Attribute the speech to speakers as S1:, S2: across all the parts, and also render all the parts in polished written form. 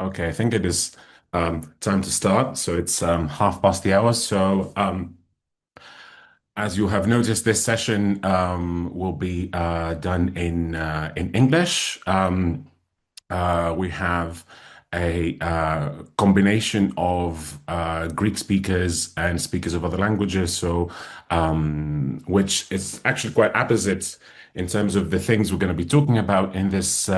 S1: Okay, I think it is time to start. So it's half past the hour. So as you have noticed, this session will be done in English. We have a combination of Greek speakers and speakers of other languages, so which is actually quite opposite in terms of the things we're going to be talking about in this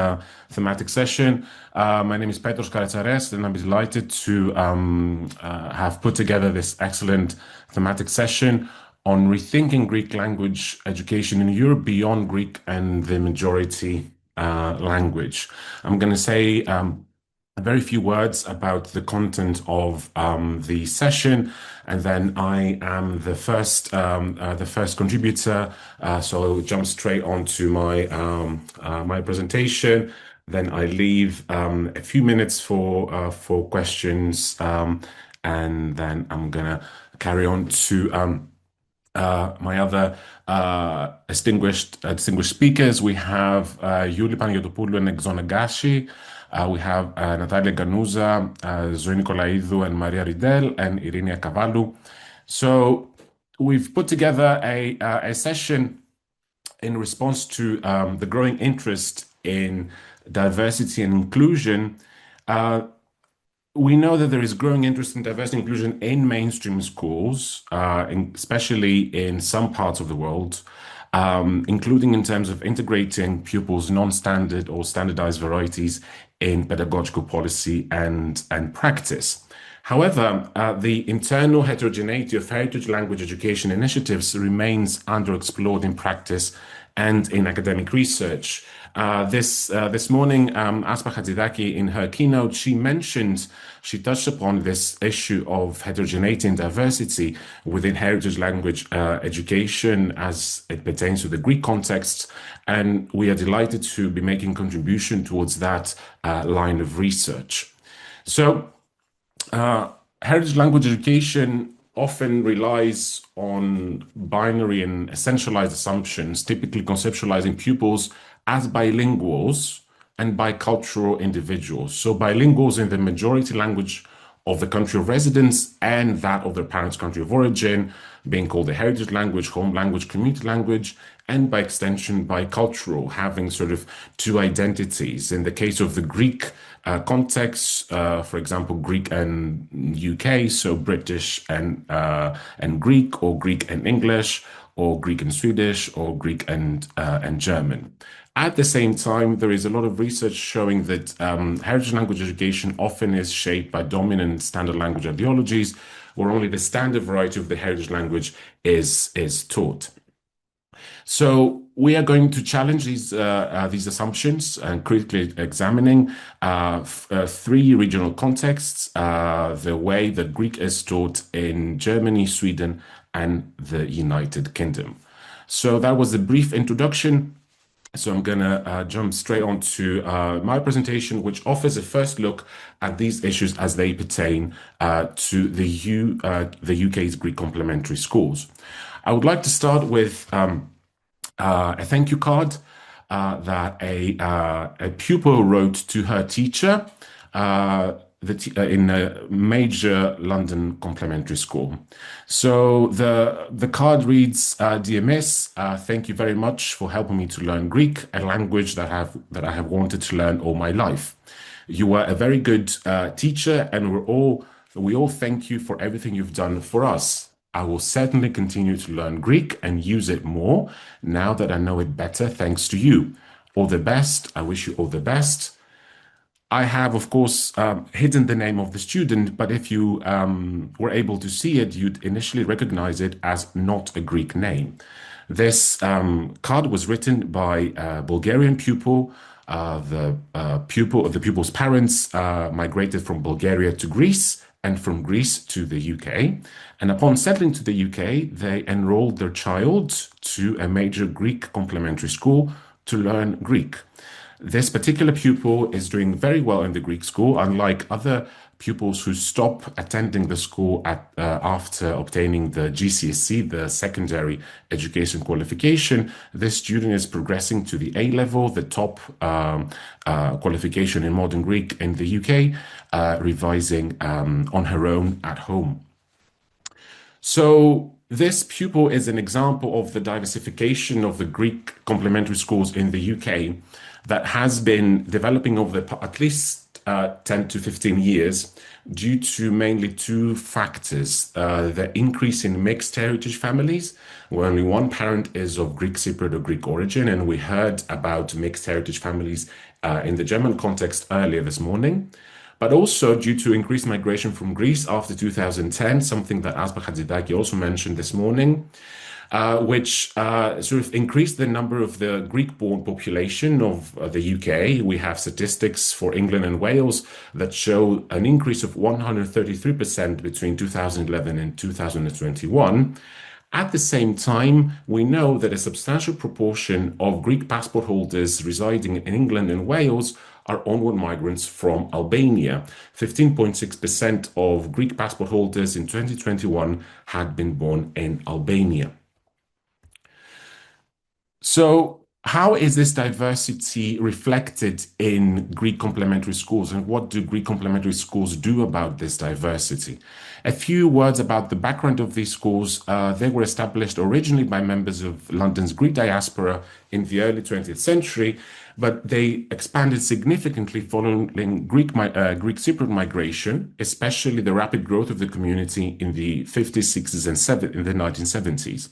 S1: thematic session. My name is Petros Karatsareas, and I'm delighted to have put together this excellent thematic session on rethinking Greek language education in Europe beyond Greek and the majority language. I'm going to say a very few words about the content of the session, and then I am the first contributor. So I'll jump straight onto my presentation. Then I leave a few minutes for questions, and then I'm gonna carry on to my other distinguished speakers. We have Yuli Panagiotopoulou and Exona Gashi. We have Natalia Ganuza, Zoe Nicolaidou, and Maria Ridel, and Irinia Cavalu. So we've put together a session in response to the growing interest in diversity and inclusion. We know that there is growing interest in diversity and inclusion in mainstream schools, especially in some parts of the world, including in terms of integrating pupils' non-standard or standardized varieties in pedagogical policy and practice. However, the internal heterogeneity of heritage language education initiatives remains underexplored in practice and in academic research. This morning, Asma Hadzidaki, in her keynote, she touched upon this issue of heterogeneity and diversity within heritage language education as it pertains to the Greek context, and we are delighted to be making contribution towards that line of research. So, heritage language education often relies on binary and essentialized assumptions, typically conceptualizing pupils as bilinguals and bicultural individuals. So bilinguals in the majority language of the country of residence and that of their parents' country of origin, being called the heritage language, home language, community language, and by extension, bicultural, having sort of two identities. In the case of the Greek context, for example, Greek and UK, so British and Greek, or Greek and English, or Greek and Swedish, or Greek and German. At the same time, there is a lot of research showing that heritage language education often is shaped by dominant standard language ideologies, where only the standard variety of the heritage language is taught. So we are going to challenge these assumptions and critically examining three regional contexts: the way that Greek is taught in Germany, Sweden, and the United Kingdom. So that was a brief introduction. So I'm going to jump straight on to my presentation, which offers a first look at these issues as they pertain to the UK's Greek complementary schools. I would like to start with a thank you card that a pupil wrote to her teacher in a major London complementary school. So the card reads, "Dear Miss, thank you very much for helping me to learn Greek, a language that I have wanted to learn all my life. You were a very good teacher, and we all thank you for everything you've done for us. I will certainly continue to learn Greek and use it more now that I know it better thanks to you. All the best. I wish you all the best." I have, of course, hidden the name of the student, but if you were able to see it, you'd initially recognize it as not a Greek name. This card was written by a Bulgarian pupil. The pupil's parents migrated from Bulgaria to Greece and from Greece to the UK. And upon settling to the UK, they enrolled their child to a major Greek complementary school to learn Greek. This particular pupil is doing very well in the Greek school, unlike other pupils who stop attending the school after obtaining the GCSE, the secondary education qualification. This student is progressing to the A level, the top qualification in modern Greek in the UK, revising on her own at home. So this pupil is an example of the diversification of the Greek complementary schools in the UK that has been developing over at least 10 to 15 years due to mainly two factors. The increase in mixed heritage families, where only one parent is of Greek Cypriot or Greek origin, and we heard about mixed heritage families in the German context earlier this morning, but also due to increased migration from Greece after 2010, something that Asma Hadzidaki also mentioned this morning, which sort of increased the number of the Greek-born population of the UK. We have statistics for England and Wales that show an increase of 133% between 2011 and 2021. At the same time, we know that a substantial proportion of Greek passport holders residing in England and Wales are onward migrants from Albania. 15.6% of Greek passport holders in 2021 had been born in Albania. So, how is this diversity reflected in Greek complementary schools, and what do Greek complementary schools do about this diversity? A few words about the background of these schools. They were established originally by members of London's Greek diaspora in the early 20th century, but they expanded significantly following Greek Cypriot migration, especially the rapid growth of the community in the 50s, 60s, and in the 1970s.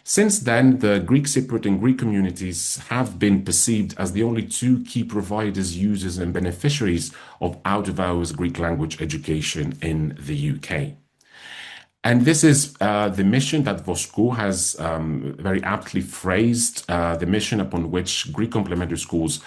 S1: Since then, the Greek Cypriot and Greek communities have been perceived as the only two key providers, users, and beneficiaries of out-of-hours Greek language education in the UK. And this is the mission that Voskou has very aptly phrased, the mission upon which Greek complementary schools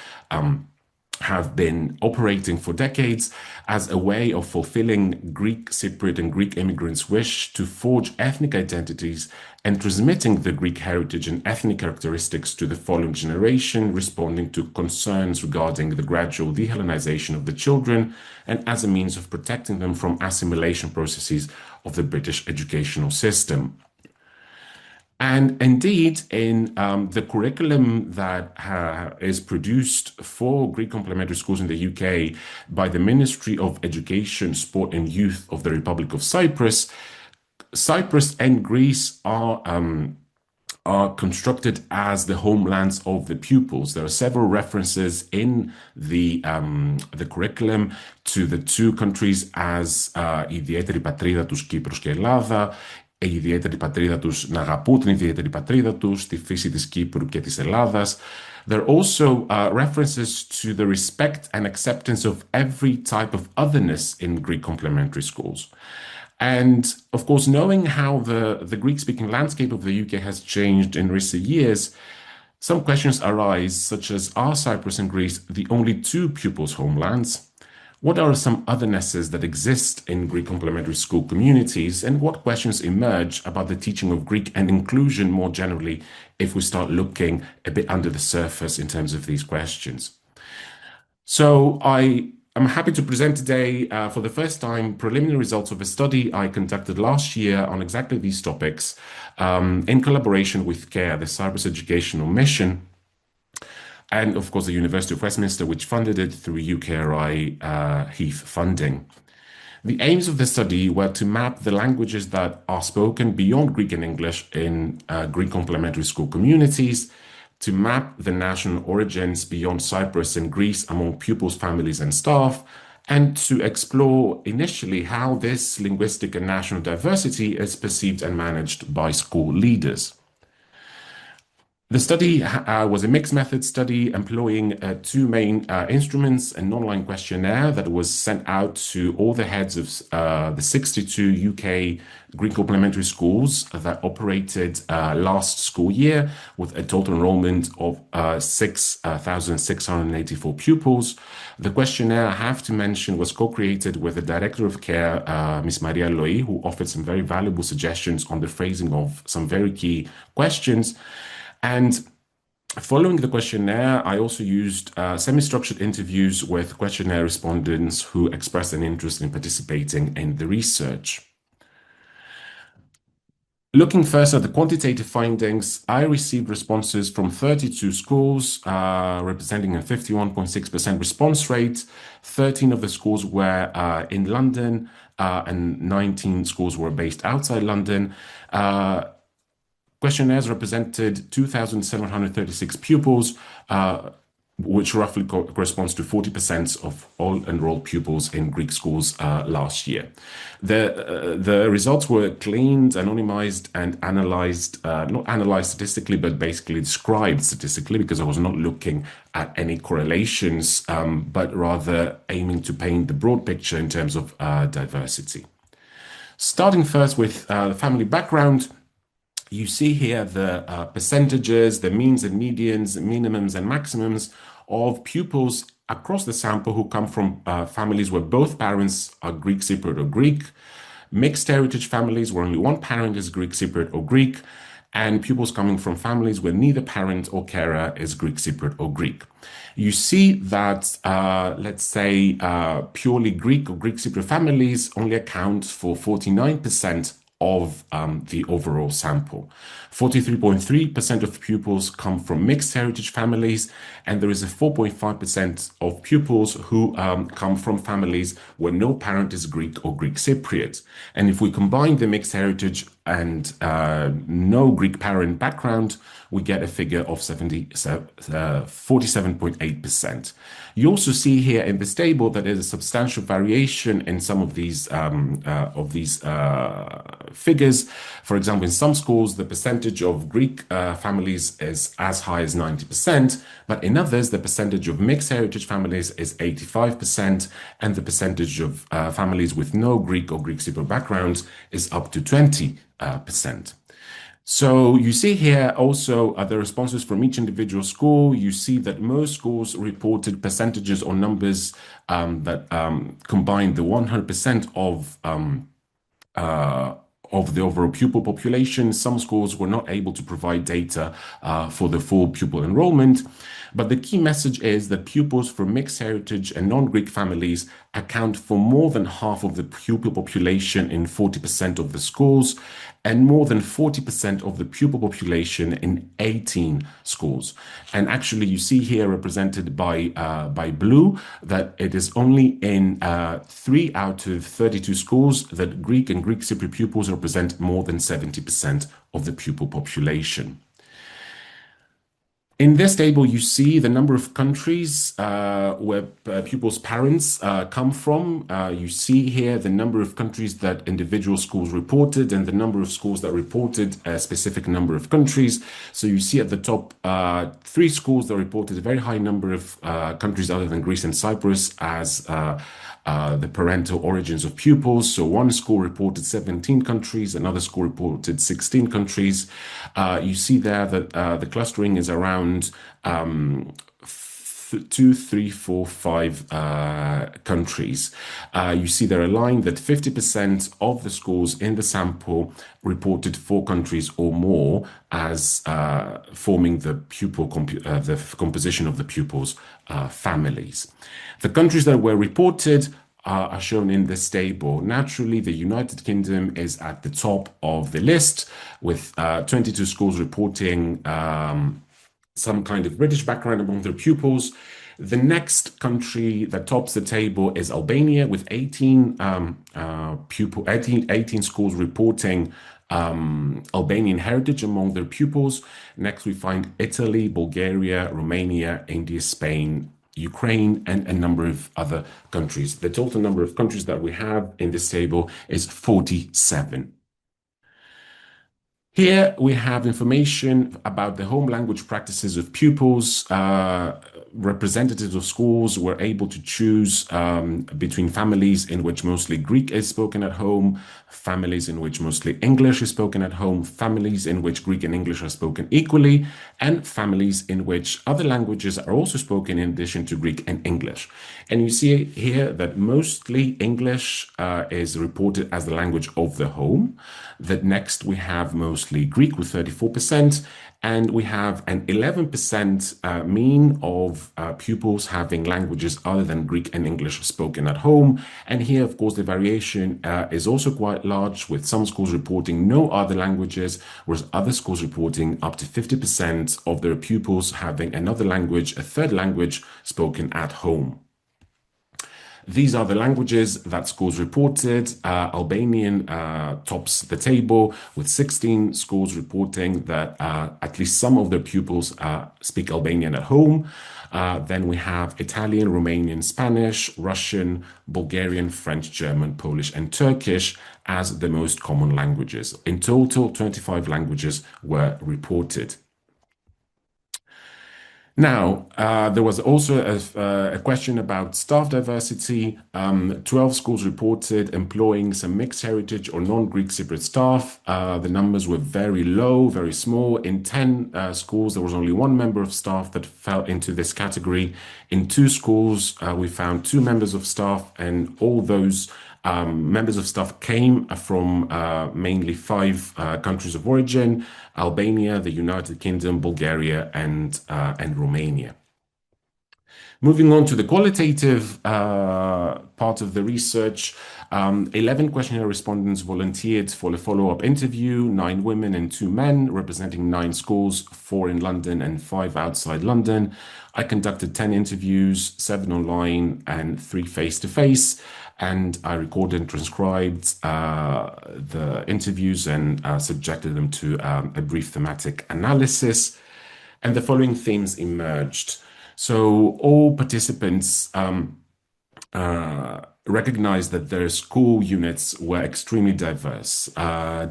S1: have been operating for decades as a way of fulfilling Greek Cypriot and Greek immigrants' wish to forge ethnic identities and transmitting the Greek heritage and ethnic characteristics to the following generation, responding to concerns regarding the gradual dehellenization of the children, and as a means of protecting them from assimilation processes of the British educational system. And indeed, in the curriculum that is produced for Greek complementary schools in the UK by the Ministry of Education, Sport and Youth of the Republic of Cyprus, Cyprus and Greece are constructed as the homelands of the pupils. There are several references in the curriculum to the two countries as η ιδιαίτερη πατρίδα τους Κύπρος και Ελλάδα, η ιδιαίτερη πατρίδα τους να αγαπούν την ιδιαίτερη πατρίδα τους, τη φύση της Κύπρου και της Ελλάδας. There are also references to the respect and acceptance of every type of otherness in Greek complementary schools. And of course, knowing how the Greek-speaking landscape of the UK has changed in recent years, some questions arise, such as, are Cyprus and Greece the only two pupils' homelands? What are some othernesses that exist in Greek complementary school communities? And what questions emerge about the teaching of Greek and inclusion more generally if we start looking a bit under the surface in terms of these questions? So I'm happy to present today, for the first time, preliminary results of a study I conducted last year on exactly these topics in collaboration with CARE, the Cyprus Educational Mission, and of course the University of Westminster, which funded it through UKRI HEAF funding. The aims of the study were to map the languages that are spoken beyond Greek and English in Greek complementary school communities, to map the national origins beyond Cyprus and Greece among pupils, families, and staff, and to explore initially how this linguistic and national diversity is perceived and managed by school leaders. The study was a mixed method study employing two main instruments: an online questionnaire that was sent out to all the heads of the 62 UK Greek complementary schools that operated last school year, with a total enrollment of 6,684 pupils. The questionnaire, I have to mention, was co-created with the Director of CARE, Ms. Maria Loi, who offered some very valuable suggestions on the phrasing of some very key questions. And Following the questionnaire, I also used semi-structured interviews with questionnaire respondents who expressed an interest in participating in the research. Looking first at the quantitative findings, I received responses from 32 schools, representing a 51.6% response rate. 13 of the schools were in London, and 19 schools were based outside London. Questionnaires represented 2,736 pupils, which roughly corresponds to 40% of all enrolled pupils in Greek schools last year. The results were cleaned, anonymized, and analyzed, not analyzed statistically, but basically described statistically, because I was not looking at any correlations, but rather aiming to paint the broad picture in terms of diversity. Starting first with the family background, you see here the percentages, the means and medians, minimums and maximums of pupils across the sample who come from families where both parents are Greek, Cypriot, or Greek, mixed heritage families where only one parent is Greek, Cypriot, or Greek, and pupils coming from families where neither parent or carer is Greek, Cypriot, or Greek. You see that, let's say, purely Greek or Greek Cypriot families only account for 49% of the overall sample. 43.3% of pupils come from mixed heritage families, and there is a 4.5% of pupils who come from families where no parent is Greek or Greek Cypriot. And if we combine the mixed heritage and no Greek parent background, we get a figure of 47.8%. You also see here in this table that there's a substantial variation in some of these figures. For example, in some schools, the percentage of Greek families is as high as 90%, but in others, the percentage of mixed heritage families is 85%, and the percentage of families with no Greek or Greek Cypriot backgrounds is up to 20%. So you see here also the responses from each individual school. You see that most schools reported percentages or numbers that combined the 100% of the overall pupil population. Some schools were not able to provide data for the full pupil enrollment. But the key message is that pupils from mixed heritage and non-Greek families account for more than half of the pupil population in 40% of the schools, and more than 40% of the pupil population in 18 schools. And actually, you see here represented by blue that it is only in 3 out of 32 schools that Greek and Greek Cypriot pupils represent more than 70% of the pupil population. In this table, you see the number of countries where pupils' parents come from. You see here the number of countries that individual schools reported and the number of schools that reported a specific number of countries. So you see at the top 3 schools that reported a very high number of countries other than Greece and Cyprus as the parental origins of pupils. So one school reported 17 countries, another school reported 16 countries. You see there that the clustering is around 2, 3, 4, 5 countries. You see there a line that 50% of the schools in the sample reported 4 countries or more as forming the pupil the composition of the pupils' families. The countries that were reported are shown in this table. Naturally, the United Kingdom is at the top of the list, with 22 schools reporting some kind of British background among their pupils. The next country that tops the table is Albania, with 18 schools reporting Albanian heritage among their pupils. Next, we find Italy, Bulgaria, Romania, India, Spain, Ukraine, and a number of other countries. The total number of countries that we have in this table is 47. Here we have information about the home language practices of pupils. Representatives of schools were able to choose between families in which mostly Greek is spoken at home, families in which mostly English is spoken at home, families in which Greek and English are spoken equally, and families in which other languages are also spoken in addition to Greek and English. And you see here that mostly English is reported as the language of the home. That next we have mostly Greek with 34%, And we have an 11% mean of pupils having languages other than Greek and English spoken at home. And here, of course, the variation is also quite large, with some schools reporting no other languages, whereas other schools reporting up to 50% of their pupils having another language, a third language, spoken at home. These are the languages that schools reported. Albanian tops the table with 16 schools reporting that at least some of their pupils speak Albanian at home. Then we have Italian, Romanian, Spanish, Russian, Bulgarian, French, German, Polish, and Turkish as the most common languages. In total, 25 languages were reported. Now, there was also a question about staff diversity. 12 schools reported employing some mixed heritage or non-Greek Cypriot staff. The numbers were very low, very small. In 10 schools, there was only one member of staff that fell into this category. In 2 schools, we found 2 members of staff, and all those members of staff came from mainly 5 countries of origin: Albania, the United Kingdom, Bulgaria, and Romania. Moving on to the qualitative part of the research, 11 questionnaire respondents volunteered for a follow-up interview, 9 women and 2 men, representing 9 schools, 4 in London and 5 outside London. I conducted 10 interviews, 7 online and 3 face-to-face, and I recorded and transcribed the interviews and subjected them to a brief thematic analysis. And the following themes emerged. So all participants recognized that their school units were extremely diverse.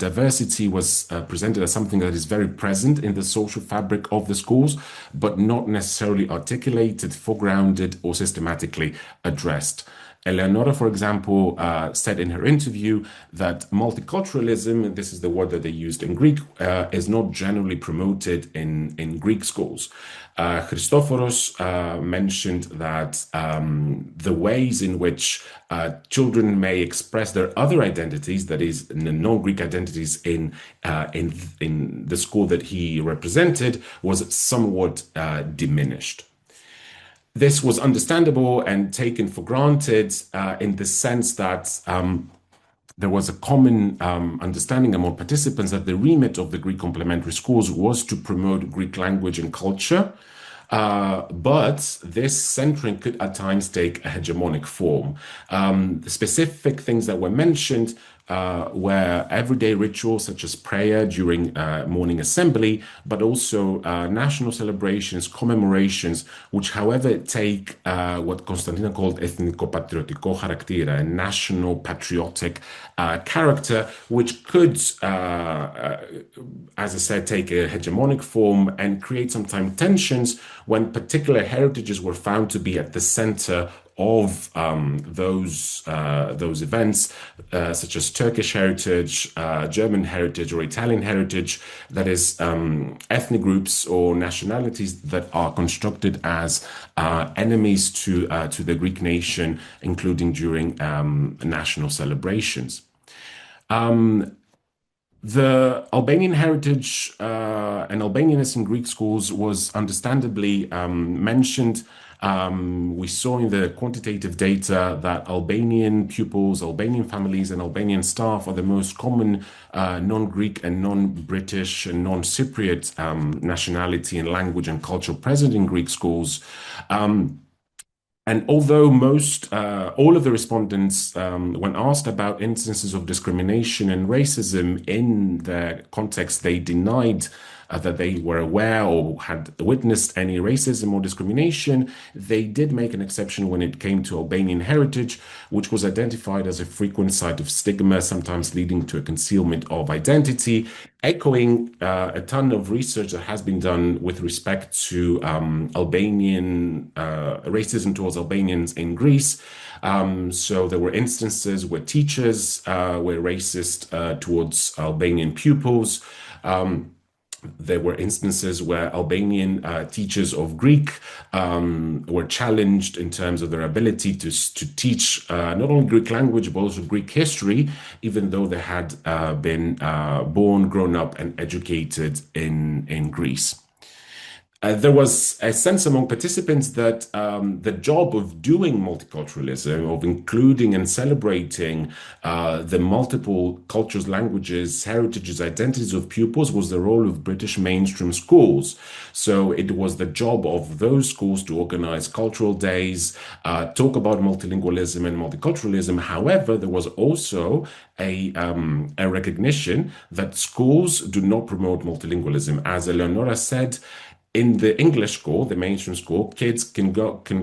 S1: Diversity was presented as something that is very present in the social fabric of the schools, but not necessarily articulated, foregrounded, or systematically addressed. Eleonora, for example, said in her interview that multiculturalism, this is the word that they used in Greek, is not generally promoted in Greek schools. Christophoros mentioned that the ways in which children may express their other identities, that is, non-Greek identities in the school that he represented, was somewhat diminished. This was understandable and taken for granted in the sense that there was a common understanding among participants that the remit of the Greek complementary schools was to promote Greek language and culture. But this centering could at times take a hegemonic form. The specific things that were mentioned were everyday rituals such as prayer during morning assembly, but also national celebrations, commemorations, which, however, take what Konstantina called ethniko-patriotiko χαρακτήρα, a national patriotic character, which could, as I said, take a hegemonic form and create sometimes tensions when particular heritages were found to be at the center of those events, such as Turkish heritage, German heritage, or Italian heritage, that is, ethnic groups or nationalities that are constructed as enemies to the Greek nation, including during national celebrations. The Albanian heritage and Albanianness in Greek schools was understandably mentioned. We saw in the quantitative data that Albanian pupils, Albanian families, and Albanian staff are the most common non-Greek and non-British and non-Cypriot nationality and language and culture present in Greek schools. And although all of the respondents, when asked about instances of discrimination and racism in the context, they denied that they were aware or had witnessed any racism or discrimination, they did make an exception when it came to Albanian heritage, which was identified as a frequent site of stigma, sometimes leading to a concealment of identity, echoing a ton of research that has been done with respect to Albanian racism towards Albanians in Greece. So there were instances where teachers were racist towards Albanian pupils. There were instances where Albanian teachers of Greek were challenged in terms of their ability to teach not only Greek language, but also Greek history, even though they had been born, grown up, and educated in Greece. There was a sense among participants that the job of doing multiculturalism, of including and celebrating the multiple cultures, languages, heritages, identities of pupils, was the role of British mainstream schools. So it was the job of those schools to organize cultural days, talk about multilingualism and multiculturalism. However, there was also a recognition that schools do not promote multilingualism. As Eleonora said, in the English school, the mainstream school, kids can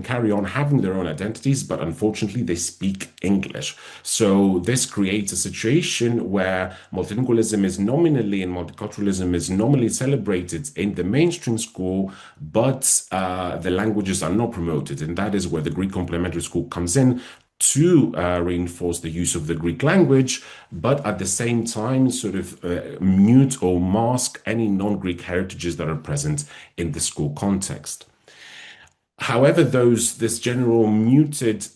S1: carry on having their own identities, but unfortunately they speak English. So this creates a situation where multilingualism is nominally and multiculturalism is nominally celebrated in the mainstream school, but the languages are not promoted. And that is where the Greek complementary school comes in to reinforce the use of the Greek language, but at the same time sort of mute or mask any non-Greek heritages that are present in the school context. However, this general muted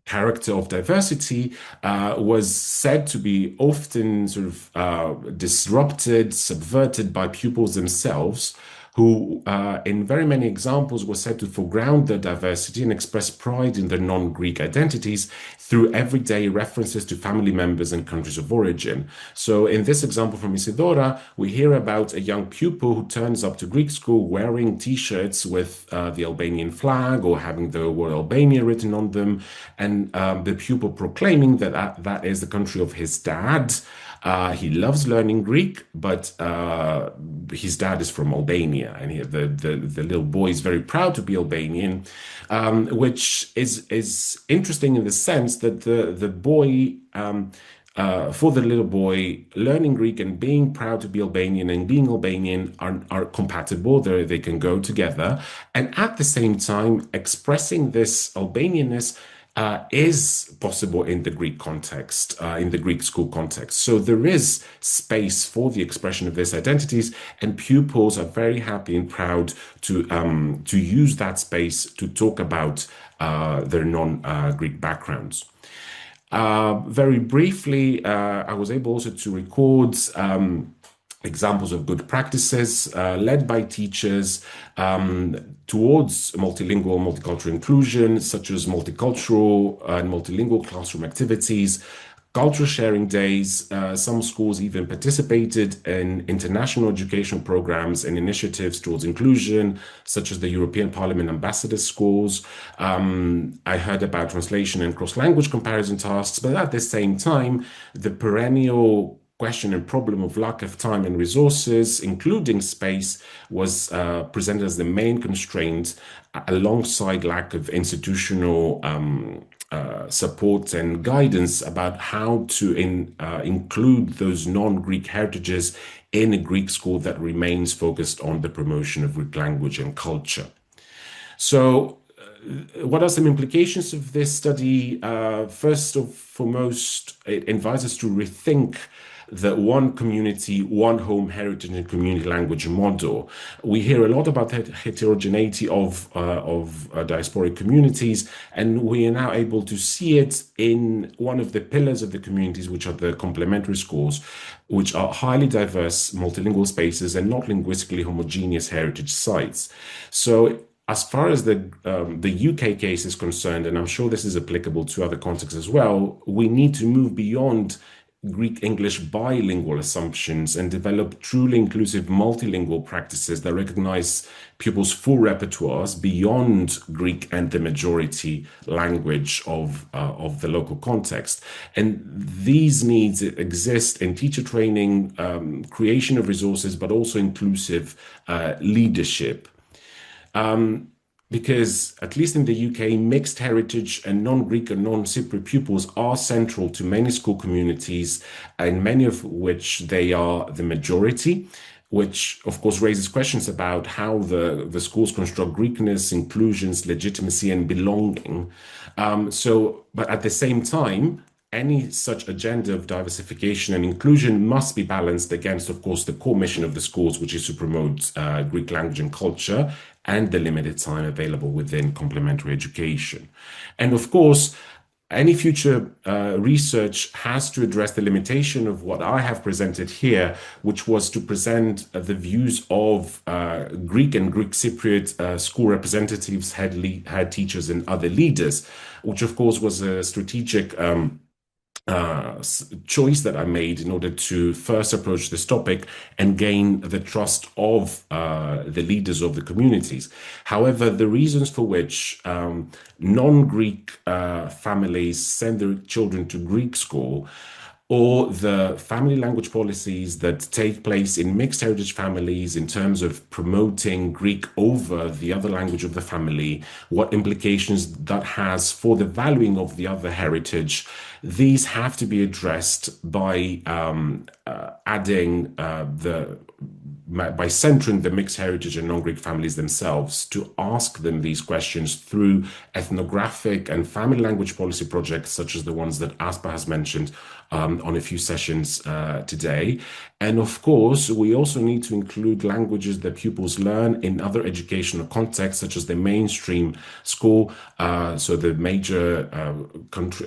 S1: character of diversity was said to be often sort of disrupted, subverted by pupils themselves, who in very many examples were said to foreground their diversity and express pride in their non-Greek identities through everyday references to family members and countries of origin. So in this example from Isidora, we hear about a young pupil who turns up to Greek school wearing t-shirts with the Albanian flag or having the word Albania written on them, and the pupil proclaiming that that is the country of his dad. He loves learning Greek, but his dad is from Albania, and the little boy is very proud to be Albanian, which is interesting in the sense that the boy. For the little boy, learning Greek and being proud to be Albanian and being Albanian are compatible. They can go together. And at the same time, expressing this Albanianness is possible in the Greek context, in the Greek school context. So there is space for the expression of these identities, and pupils are very happy and proud to use that space to talk about their non-Greek backgrounds. Very briefly, I was able also to record examples of good practices led by teachers towards multilingual, multicultural inclusion, such as multicultural and multilingual classroom activities, culture sharing days. Some schools even participated in international educational programs and initiatives towards inclusion, such as the European Parliament Ambassador Schools. I heard about translation and cross-language comparison tasks, but at the same time, the perennial question and problem of lack of time and resources, including space, was presented as the main constraint, alongside lack of institutional support and guidance about how to include those non-Greek heritages in a Greek school that remains focused on the promotion of Greek language and culture. So, what are some implications of this study? First and foremost, it invites us to rethink the one community, one home heritage and community language model. We hear a lot about the heterogeneity of diasporic communities, and we are now able to see it in one of the pillars of the communities, which are the complementary schools, which are highly diverse multilingual spaces and not linguistically homogeneous heritage sites. So as far as the UK case is concerned, and I'm sure this is applicable to other contexts as well, we need to move beyond Greek-English bilingual assumptions and develop truly inclusive multilingual practices that recognize pupils' full repertoires beyond Greek and the majority language of the local context. And these needs exist in teacher training, creation of resources, but also inclusive leadership. Because at least in the UK, mixed heritage and non-Greek and non-Cypriot pupils are central to many school communities, and many of which they are the majority, which of course raises questions about how the schools construct Greekness, inclusions, legitimacy, and belonging. But at the same time, any such agenda of diversification and inclusion must be balanced against, of course, the core mission of the schools, which is to promote Greek language and culture and the limited time available within complementary education. And of course, any future research has to address the limitation of what I have presented here, which was to present the views of Greek and Greek Cypriot school representatives, head teachers, and other leaders, which of course was a strategic choice that I made in order to first approach this topic and gain the trust of the leaders of the communities. However, the reasons for which non-Greek families send their children to Greek school, or the family language policies that take place in mixed heritage families in terms of promoting Greek over the other language of the family, what implications that has for the valuing of the other heritage, these have to be addressed by adding by centering the mixed heritage and non-Greek families themselves to ask them these questions through ethnographic and family language policy projects, such as the ones that Aspa has mentioned on a few sessions today. And of course, we also need to include languages that pupils learn in other educational contexts, such as the mainstream school, so the major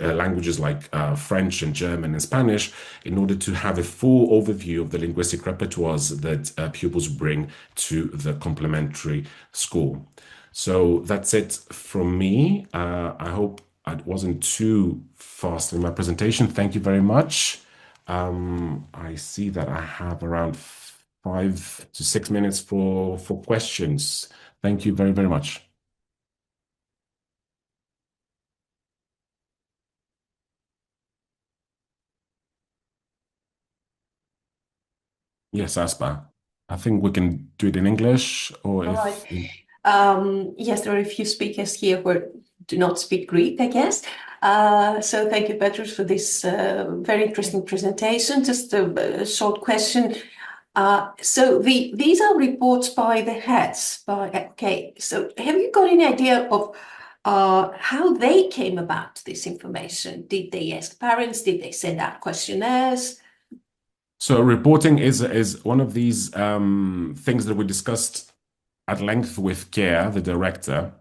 S1: languages like French and German and Spanish, in order to have a full overview of the linguistic repertoires that pupils bring to the complementary school. So that's it from me. I hope I wasn't too fast in my presentation. Thank you very much. I see that I have around 5 to 6 minutes for questions. Thank you very, very much. Yes, Aspa. I think we can do it in English, or
S2: All
S1: if
S2: right. Yes, there are a few speakers here who do not speak Greek, I guess. So thank you, Petros, for this very interesting presentation. Just a short question. So these are reports by the heads. Okay, so have you got any idea of how they came about this information? Did they ask parents? Did they send out questionnaires?
S1: so reporting is one of these things that we discussed at length with Care, the director.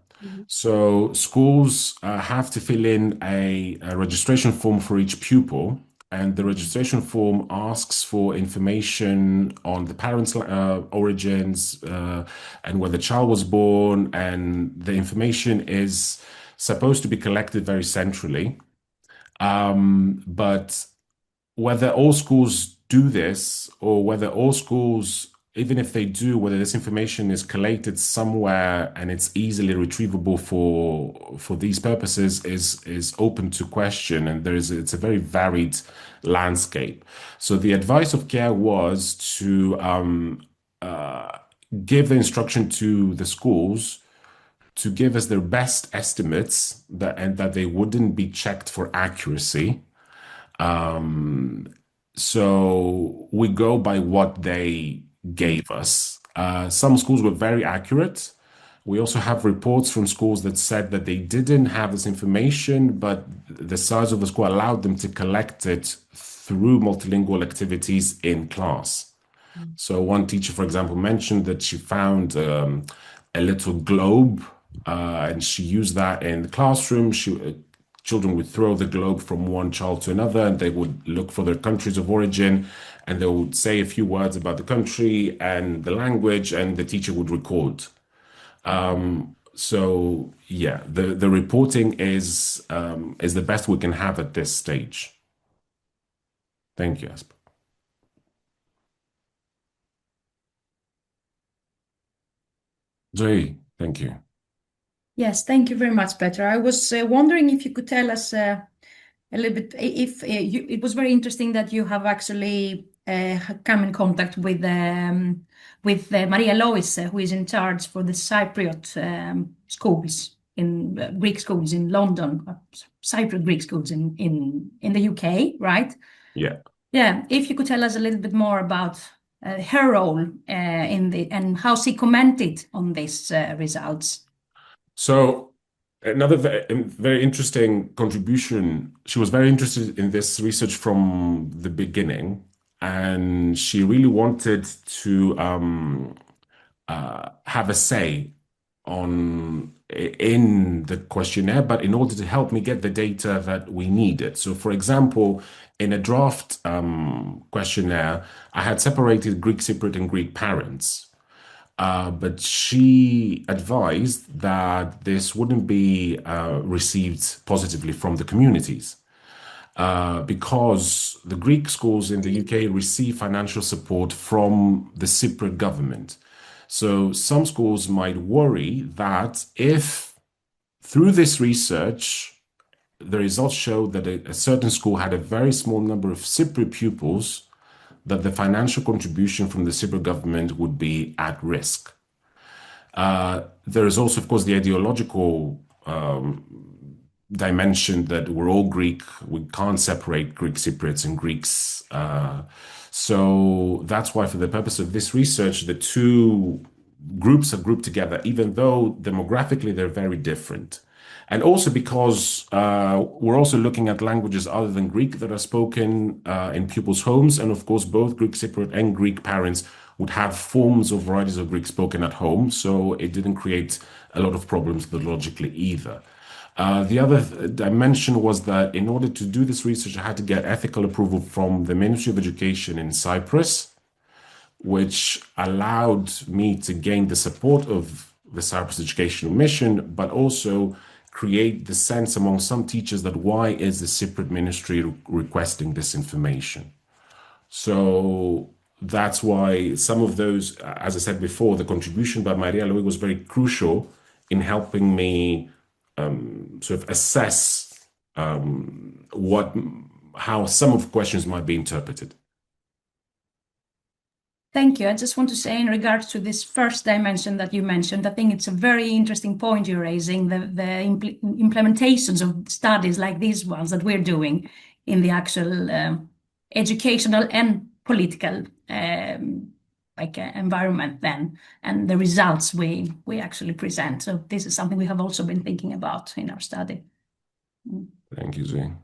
S1: So schools have to fill in a registration form for each pupil, and the registration form asks for information on the parents' origins and where the child was born, and the information is supposed to be collected very centrally. But whether all schools do this, or whether all schools, even if they do, whether this information is collated somewhere and it's easily retrievable for these purposes is open to question, and it's a very varied landscape. So the advice of Care was to give the instruction to the schools to give us their best estimates, and that they wouldn't be checked for accuracy. So we go by what they gave us. Some schools were very accurate. We also have reports from schools that said that they didn't have this information, but the size of the school allowed them to collect it through multilingual activities in class. So one teacher, for example, mentioned that she found a little globe, and she used that in the classroom. Children would throw the globe from one child to another, and they would look for their countries of origin, and they would say a few words about the country and the language, and the teacher would record. So yeah, the reporting is the best we can have at this stage. Thank you, Asper. Zoe, thank you.
S3: Yes, thank you very much, Petra. I was wondering if you could tell us a little bit if it was very interesting that you have actually come in contact with Maria Lois, who is in charge for the Cypriot schools in Greek schools in London, Cypriot Greek schools in the UK, right?
S1: Yeah.
S3: Yeah, if you could tell us a little bit more about her role and how she commented on these results.
S1: So another very interesting contribution. She was very interested in this research from the beginning, and she really wanted to have a say on in the questionnaire, but in order to help me get the data that we needed. So, for example, in a draft questionnaire, I had separated Greek Cypriot and Greek parents. But she advised that this wouldn't be received positively from the communities because the Greek schools in the UK receive financial support from the Cypriot government. So some schools might worry that if through this research, the results showed that a certain school had a very small number of Cypriot pupils, that the financial contribution from the Cypriot government would be at risk. There is also, of course, the ideological dimension that we're all Greek. We can't separate Greek Cypriots and Greeks. So that's why, for the purpose of this research, the two groups are grouped together, even though demographically they're very different. And also because we're also looking at languages other than Greek that are spoken in pupils' homes. And of course, both Greek Cypriot and Greek parents would have forms or varieties of Greek spoken at home. So it didn't create a lot of problems logically either. The other dimension was that in order to do this research, I had to get ethical approval from the Ministry of Education in Cyprus, which allowed me to gain the support of the Cyprus Educational Mission, but also create the sense among some teachers that why is the Cypriot Ministry requesting this information? So that's why some of those, as I said before, the contribution by Maria Louis was very crucial in helping me sort of assess how some of the questions might be interpreted.
S3: Thank you. I just want to say in regards to this first dimension that you mentioned, I think it's a very interesting point you're raising, the implementations of studies like these ones that we're doing in the actual educational and political environment then, and the results we actually present. So this is something we have also been thinking about in our study.
S1: Thank you, Zane.